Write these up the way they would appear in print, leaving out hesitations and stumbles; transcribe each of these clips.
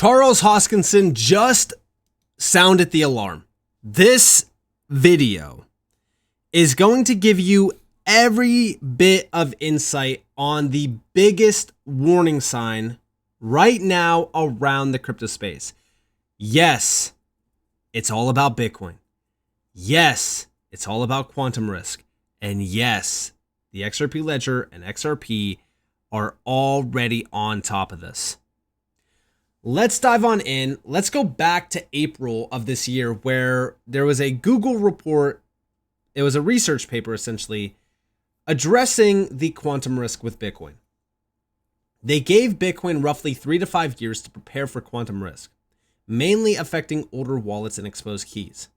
Charles Hoskinson just sounded the alarm. This video is going to give you every bit of insight on the biggest warning sign right now around the crypto space. Yes, it's all about Bitcoin. Yes, it's all about quantum risk. And yes, the XRP Ledger and XRP are already on top of this. Let's dive on in. Let's go back to April of this year where there was a Google report. It was a research paper essentially addressing the quantum risk with Bitcoin. They gave Bitcoin roughly 3 to 5 years to prepare for quantum risk, mainly affecting older wallets and exposed keys.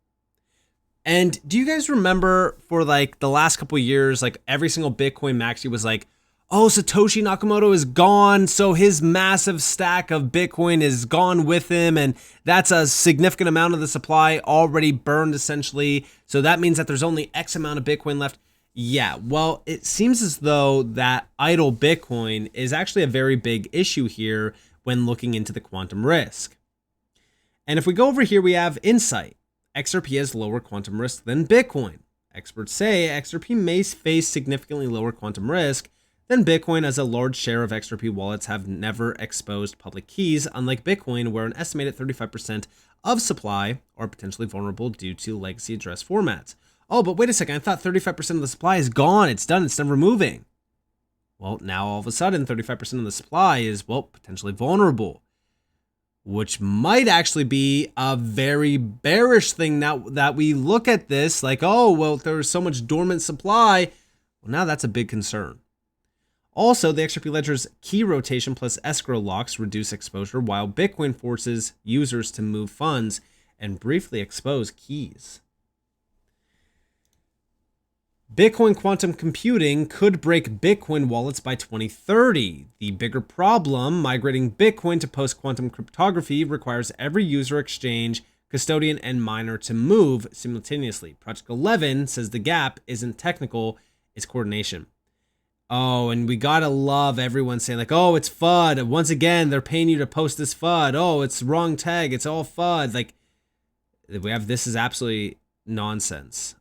And do you guys remember for like the last couple of years, like every single Bitcoin maxi was like, oh, Satoshi Nakamoto is gone, so his massive stack of Bitcoin is gone with him, and that's a significant amount of the supply already burned essentially, so that means that there's only X amount of Bitcoin left. Yeah, well, it seems as though that idle Bitcoin is actually a very big issue here when looking into the quantum risk. And if we go over here, we have insight. XRP has lower quantum risk than Bitcoin. Experts say XRP may face significantly lower quantum risk than Bitcoin, as a large share of XRP wallets have never exposed public keys, unlike Bitcoin, where an estimated 35% of supply are potentially vulnerable due to legacy address formats. Oh, but wait a second, I thought 35% of the supply is gone, it's done, it's never moving. Well, now all of a sudden, 35% of the supply is, well, potentially vulnerable, which might actually be a very bearish thing now that we look at this, like, oh, well, there's so much dormant supply. Well, now that's a big concern. Also, the XRP Ledger's key rotation plus escrow locks reduce exposure, while Bitcoin forces users to move funds and briefly expose keys. Bitcoin quantum computing could break Bitcoin wallets by 2030. The bigger problem, migrating Bitcoin to post-quantum cryptography requires every user, exchange, custodian, and miner to move simultaneously. Project 11 says the gap isn't technical, it's coordination. Oh, and we gotta love everyone saying like, oh, it's FUD. Once again, they're paying you to post this FUD. Oh, it's wrong tag. It's all FUD. Like, we have, this is absolutely nonsense.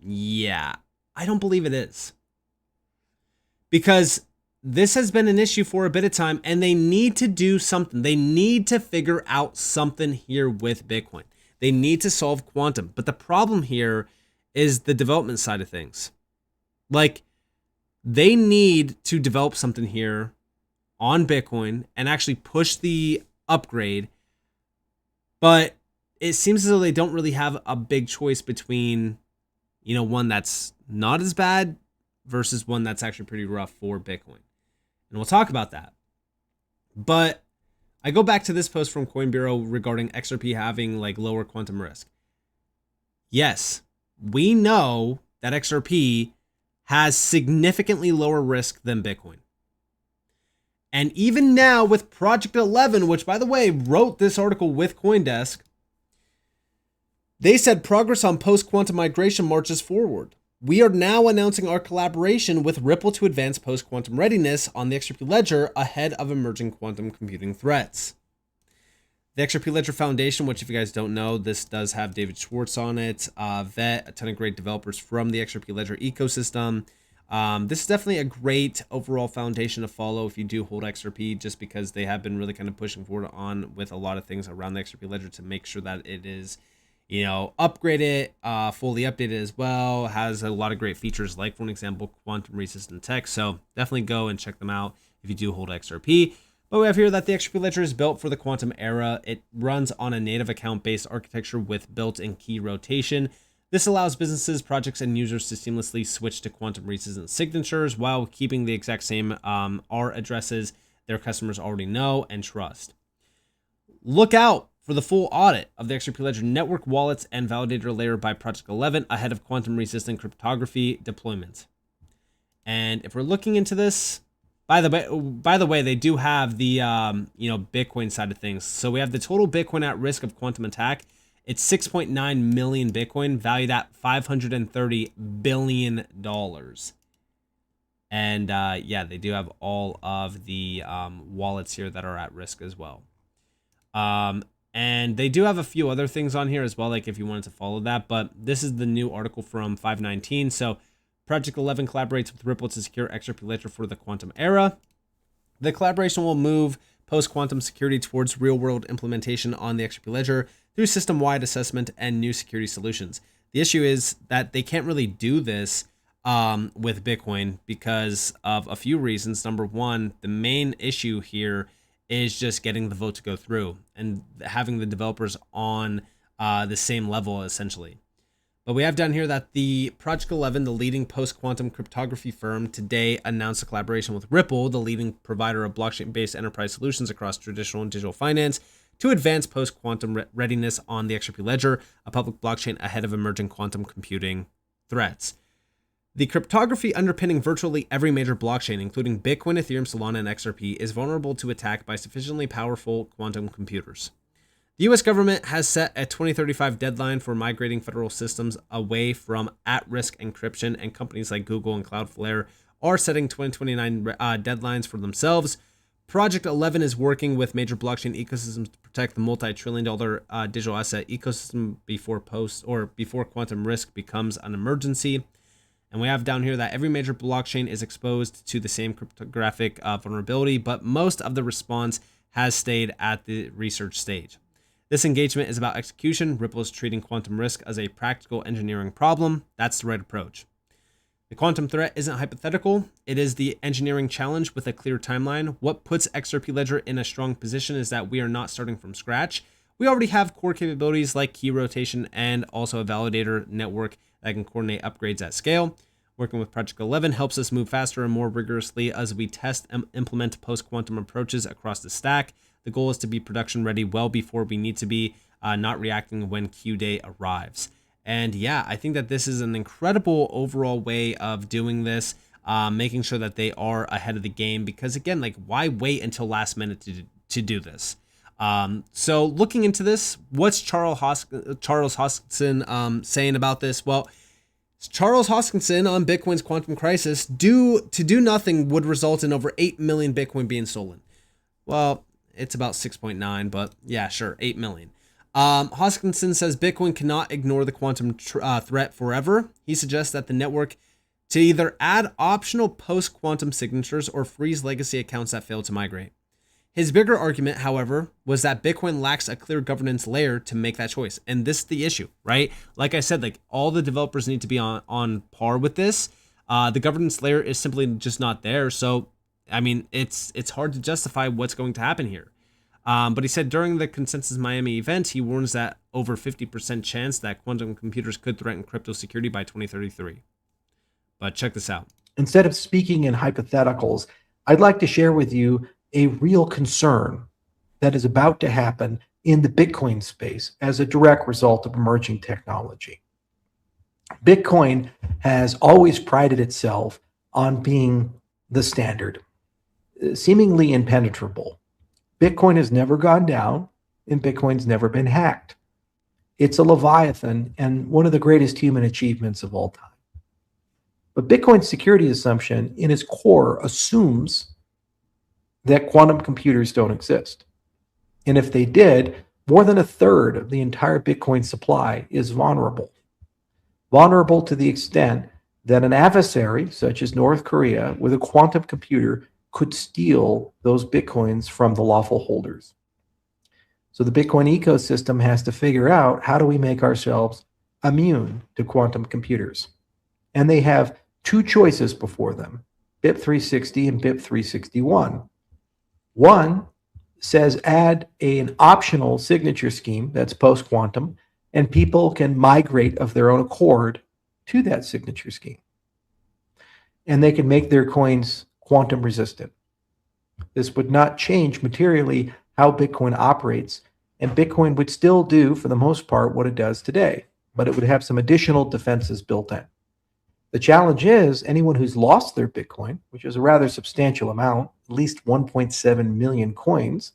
Yeah, I don't believe it is. Because this has been an issue for a bit of time and they need to do something. They need to figure out something here with Bitcoin. They need to solve quantum. But the problem here is the development side of things. Like, they need to develop something here on Bitcoin and actually push the upgrade. But it seems as though they don't really have a big choice between, you know, one that's not as bad versus one that's actually pretty rough for Bitcoin. And we'll talk about that. But I go back to this post from Coin Bureau regarding XRP having like lower quantum risk. Yes, we know that XRP has significantly lower risk than Bitcoin. And even now with Project 11, which by the way wrote this article with CoinDesk, they said progress on post-quantum migration marches forward. We are now announcing our collaboration with Ripple to advance post-quantum readiness on the XRP Ledger ahead of emerging quantum computing threats. The XRP Ledger Foundation, which if you guys don't know, this does have David Schwartz on it, Vet, a ton of great developers from the XRP Ledger ecosystem. This is definitely a great overall foundation to follow if you do hold XRP, just because they have been really kind of pushing forward on with a lot of things around the XRP Ledger to make sure that it is, you know, upgraded, fully updated as well, has a lot of great features like, for an example, quantum resistant tech. So definitely go and check them out if you do hold XRP. But we have here that the XRP Ledger is built for the quantum era. It runs on a native account-based architecture with built-in key rotation. This allows businesses, projects, and users to seamlessly switch to quantum resistant signatures while keeping the exact same R addresses their customers already know and trust. Look out for the full audit of the XRP Ledger network wallets and validator layer by Project 11 ahead of quantum resistant cryptography deployment. And if we're looking into this, by the way, they do have the Bitcoin side of things. So we have the total Bitcoin at risk of quantum attack. It's 6.9 million Bitcoin, valued at $530 billion. And yeah, they do have all of the wallets here that are at risk as well. And they do have a few other things on here as well, like if you wanted to follow that. But this is the new article from 519. So Project 11 collaborates with Ripple to secure XRP Ledger for the quantum era. The collaboration will move post-quantum security towards real-world implementation on the XRP Ledger through system-wide assessment and new security solutions. The issue is that they can't really do this with Bitcoin because of a few reasons. Number one, the main issue here is just getting the vote to go through and having the developers on the same level, essentially. But we have down here that the Project 11, the leading post-quantum cryptography firm, today announced a collaboration with Ripple, the leading provider of blockchain-based enterprise solutions across traditional and digital finance, to advance post-quantum readiness on the XRP Ledger, a public blockchain ahead of emerging quantum computing threats. The cryptography underpinning virtually every major blockchain, including Bitcoin, Ethereum, Solana, and XRP, is vulnerable to attack by sufficiently powerful quantum computers. The U.S. government has set a 2035 deadline for migrating federal systems away from at-risk encryption, and companies like Google and Cloudflare are setting 2029 deadlines for themselves. Project 11 is working with major blockchain ecosystems to protect the multi-trillion-dollar digital asset ecosystem before quantum risk becomes an emergency. And we have down here that every major blockchain is exposed to the same cryptographic vulnerability, but most of the response has stayed at the research stage. This engagement is about execution. Ripple is treating quantum risk as a practical engineering problem. That's the right approach. The quantum threat isn't hypothetical. It is the engineering challenge with a clear timeline. What puts XRP Ledger in a strong position is that we are not starting from scratch. We already have core capabilities like key rotation and also a validator network that can coordinate upgrades at scale. Working with Project 11 helps us move faster and more rigorously as we test and implement post-quantum approaches across the stack. The goal is to be production ready well before we need to be, not reacting when Q day arrives. And yeah, I think that this is an incredible overall way of doing this, making sure that they are ahead of the game. Because again, like, why wait until last minute to do this? So looking into this, what's Charles Hoskinson saying about this? Well, Charles Hoskinson on Bitcoin's quantum crisis, to do nothing would result in over 8 million Bitcoin being stolen. Well, it's about 6.9, but yeah, sure, 8 million. Hoskinson says Bitcoin cannot ignore the quantum threat forever. He suggests that the network to either add optional post-quantum signatures or freeze legacy accounts that fail to migrate. His bigger argument, however, was that Bitcoin lacks a clear governance layer to make that choice. And this is the issue, right? Like I said, like, all the developers need to be on par with this. The governance layer is simply just not there. So, I mean, it's hard to justify what's going to happen here. But he said during the Consensus Miami event, he warns that over 50% chance that quantum computers could threaten crypto security by 2033. But check this out. Instead of speaking in hypotheticals, I'd like to share with you a real concern that is about to happen in the Bitcoin space as a direct result of emerging technology. Bitcoin has always prided itself on being the standard, seemingly impenetrable. Bitcoin has never gone down, and Bitcoin's never been hacked. It's a leviathan and one of the greatest human achievements of all time. But Bitcoin's security assumption in its core assumes that quantum computers don't exist. And if they did, more than a third of the entire Bitcoin supply is vulnerable. Vulnerable to the extent that an adversary, such as North Korea, with a quantum computer could steal those Bitcoins from the lawful holders. So the Bitcoin ecosystem has to figure out, how do we make ourselves immune to quantum computers? And they have two choices before them, BIP 360 and BIP 361. One says add an optional signature scheme that's post-quantum, and people can migrate of their own accord to that signature scheme. And they can make their coins quantum resistant. This would not change materially how Bitcoin operates, and Bitcoin would still do, for the most part, what it does today, but it would have some additional defenses built in. The challenge is anyone who's lost their Bitcoin, which is a rather substantial amount, at least 1.7 million coins,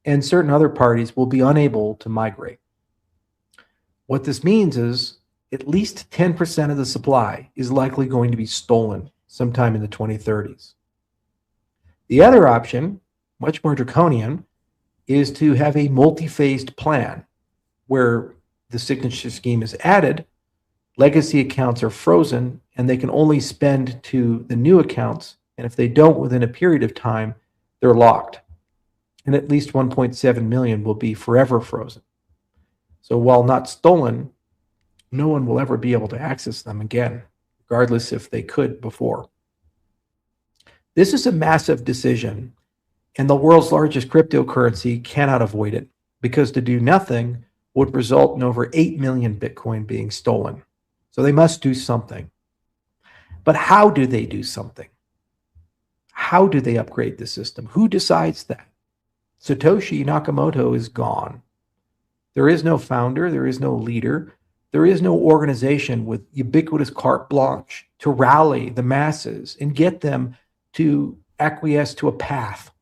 and certain other parties will be unable to migrate. What this means is at least 10% of the supply is likely going to be stolen sometime in the 2030s. The other option, much more draconian, is to have a multi-phased plan where the signature scheme is added, legacy accounts are frozen, and they can only spend to the new accounts. And if they don't within a period of time, they're locked. And at least 1.7 million will be forever frozen. So while not stolen, no one will ever be able to access them again, regardless if they could before. This is a massive decision, and the world's largest cryptocurrency cannot avoid it, because to do nothing would result in over 8 million Bitcoin being stolen. So they must do something. But how do they do something? How do they upgrade the system? Who decides that? Satoshi Nakamoto is gone. There is no founder, there is no leader, there is no organization with ubiquitous carte blanche to rally the masses and get them to acquiesce to a path.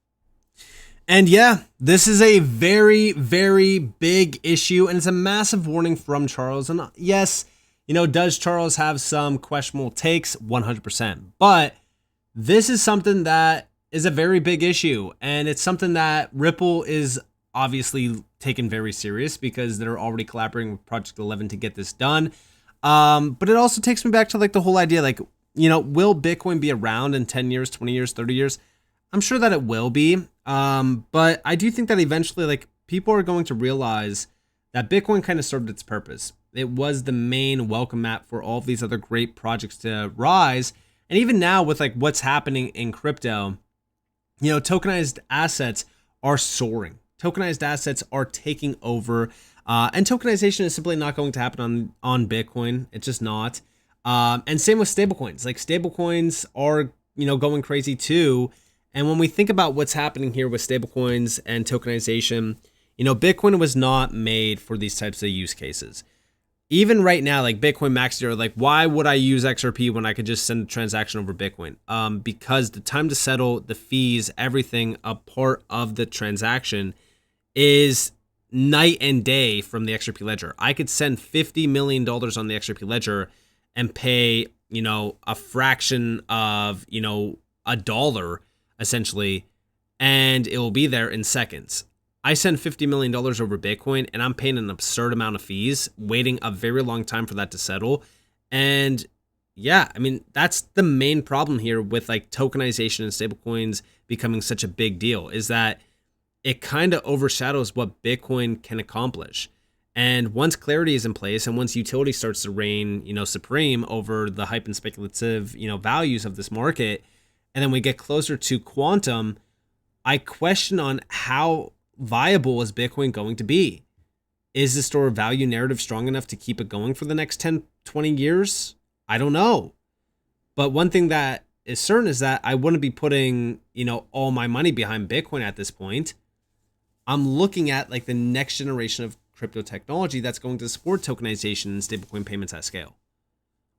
And yeah, this is a very, very big issue, and it's a massive warning from Charles. And yes, does Charles have some questionable takes? 100%. But this is something that is a very big issue, and it's something that Ripple is obviously taken very serious because they're already collaborating with Project 11 to get this done. But it also takes me back to the whole idea, will Bitcoin be around in 10 years, 20 years, 30 years? I'm sure that it will be. But I do think that eventually, people are going to realize that Bitcoin kind of served its purpose. It was the main welcome mat for all of these other great projects to rise. And even now with what's happening in crypto, tokenized assets are soaring. Tokenized assets are taking over. And tokenization is simply not going to happen on Bitcoin. It's just not. And same with stablecoins. Stablecoins are, going crazy too. And when we think about what's happening here with stablecoins and tokenization, Bitcoin was not made for these types of use cases. Even right now, Bitcoin Max Zero, why would I use XRP when I could just send a transaction over Bitcoin? Because the time to settle, the fees, everything, a part of the transaction is night and day from the XRP ledger. I could send $50 million on the XRP ledger and pay, a fraction of, $1 essentially, and it will be there in seconds. I send $50 million over Bitcoin and I'm paying an absurd amount of fees, waiting a very long time for that to settle. And yeah, that's the main problem here with tokenization and stablecoins becoming such a big deal, is that it kind of overshadows what Bitcoin can accomplish. And once clarity is in place and once utility starts to reign, supreme over the hype and speculative, values of this market, and then we get closer to quantum, I question on how viable is Bitcoin going to be. Is the store of value narrative strong enough to keep it going for the next 10, 20 years? I don't know. But one thing that is certain is that I wouldn't be putting, all my money behind Bitcoin at this point. I'm looking at the next generation of crypto technology that's going to support tokenization and stablecoin payments at scale.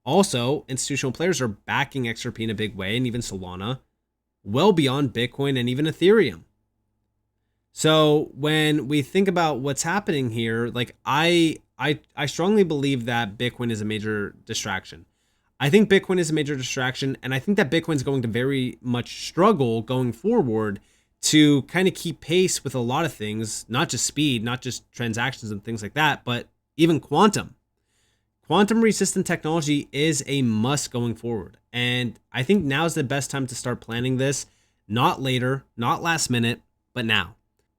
Also, institutional players are backing XRP in a big way, and even Solana, well beyond Bitcoin and even Ethereum. So when we think about what's happening here, I strongly believe that Bitcoin is a major distraction. I think Bitcoin is a major distraction, and I think that Bitcoin is going to very much struggle going forward to kind of keep pace with a lot of things, not just speed, not just transactions and things like that, but even quantum. Quantum resistant technology is a must going forward. And I think now is the best time to start planning this, not later, not last minute, but now.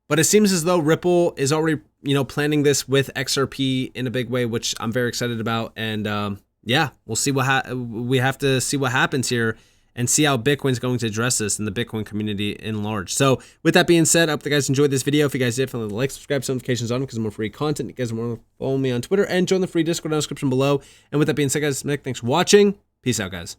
But it seems as though Ripple is already, planning this with XRP in a big way, which I'm very excited about. And yeah, we'll see we have to see what happens here and see how Bitcoin's going to address this in the Bitcoin community in large. So with that being said, I hope you guys enjoyed this video. If you guys did, definitely like, subscribe, notifications on because more free content. You guys want to follow me on Twitter and join the free Discord in the description below. And with that being said, guys, Nick, thanks for watching. Peace out, guys.